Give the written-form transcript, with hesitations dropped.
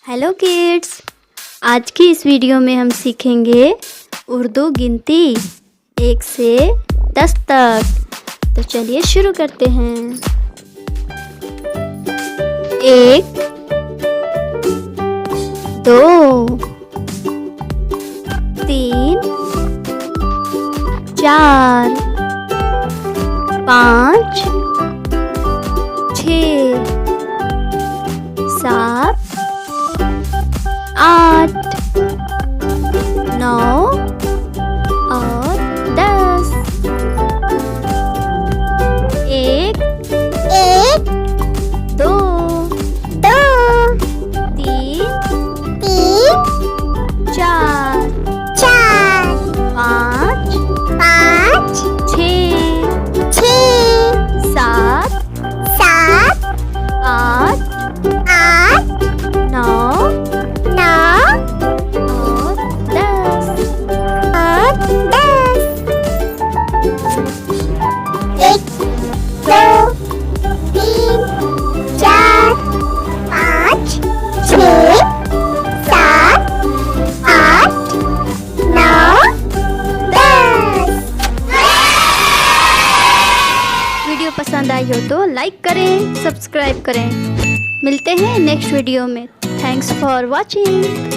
Hello kids, आज की इस वीडियो में हम सीखेंगे उर्दू गिनती 1 से 10 तक। तो चलिए शुरू करते हैं। 1 2 3 4 5 6 7 8 9 और 10। 1 2 3 4 5 6 7 8 9 और 10। 1 2 3 4 5 6 7 8 9 10। वीडियो पसंद आई हो तो लाइक करें, सब्सक्राइब करें। मिलते हैं नेक्स्ट वीडियो में। Thanks for watching.